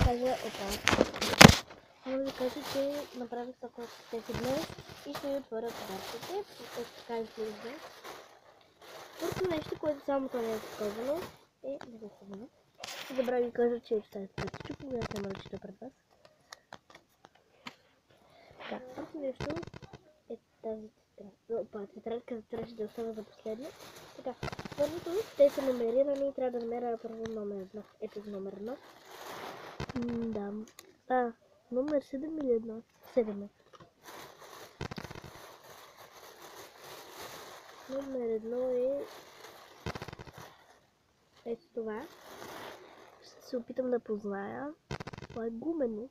кажа, само да кажа, че направих такова с тези днес и ще ви отворя подарките. Така изглежда. Първото нещо, което само това не е таковано, е незахубено. Забравя ви кажа, че това е пътичо, когато няма да чета пред вас. Така, първото нещо е тази тетрадка. Тетрадка трябваше да остана за последно. Така, първото, те са номерирани и трябва да намеря първо номер 1. Ето за номер 1. Да. Номер 7 или 1? 7 Номер 1 е ето това. Ще се опитам да позная. Това е гумено.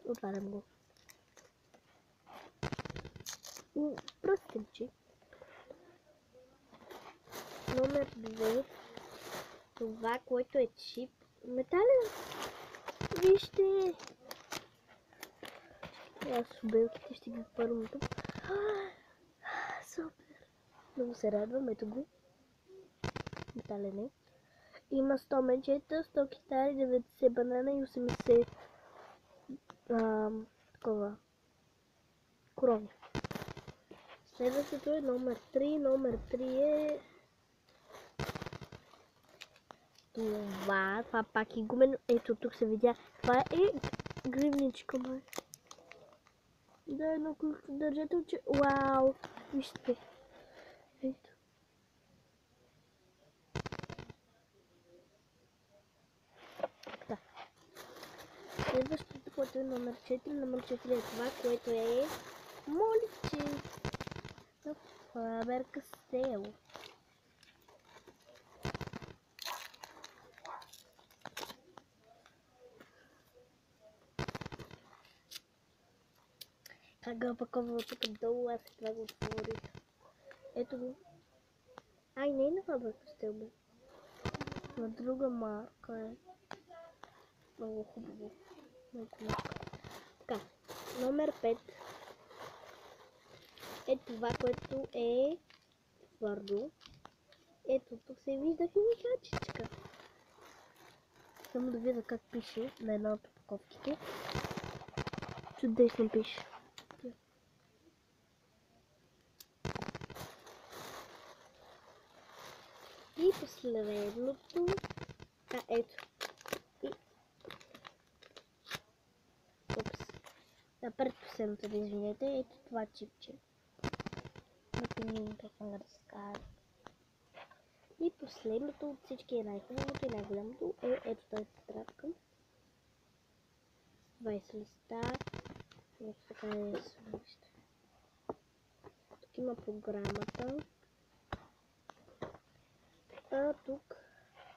Отварям го. Пръстенче. Номер 2. Това, което е чип. Метален. Вижте. Аз с обелките ще ги първам тук. Супер. Много се радвам. Ето го. Метален е. Има 100 мечета, 100 китари, 90 банана и 80 такова корони. Следващото е номер 3. Номер 3 е това пак е гумено. Ето тук се видя. Това е гривничка май. Да, едно държателче. Вау! Вижте. Ето. Да. Следващото, което е номер 4. Номер 4 е това, което е моличе. Faber Castell. Как го опаковала тук долу, аз това го отворих. Ето го. Ай, не е на Faber Castell, бе. На друга марка е. Много хубаво. Така, номер 5 е това, което е твърдо. Ето, тук се вижда химикачичка. Само да видя как пише на една от опаковките. Чудесно пише. И последното. Ето. Предпоследното, да извинете, ето това чипче. И последното от всички е най-хубавото и най-голямото е ето тази тетрадка. 20 листа. Ето така е съвместно. Тук има програмата. А тук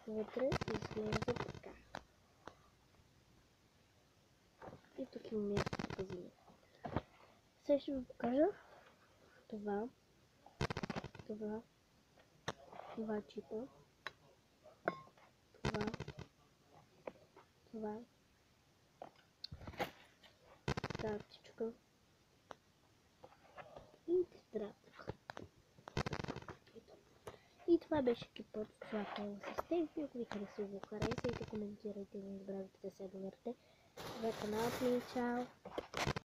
вътре изглежда така. И тук има място за зимя. Сега ще ви покажа това чипа, това тартичка и тетрадка. И това беше кипът в това асистент. Ако ви харесва, го харесайте, коментирайте и не забравяйте да се абонирате за канала ми. Чао!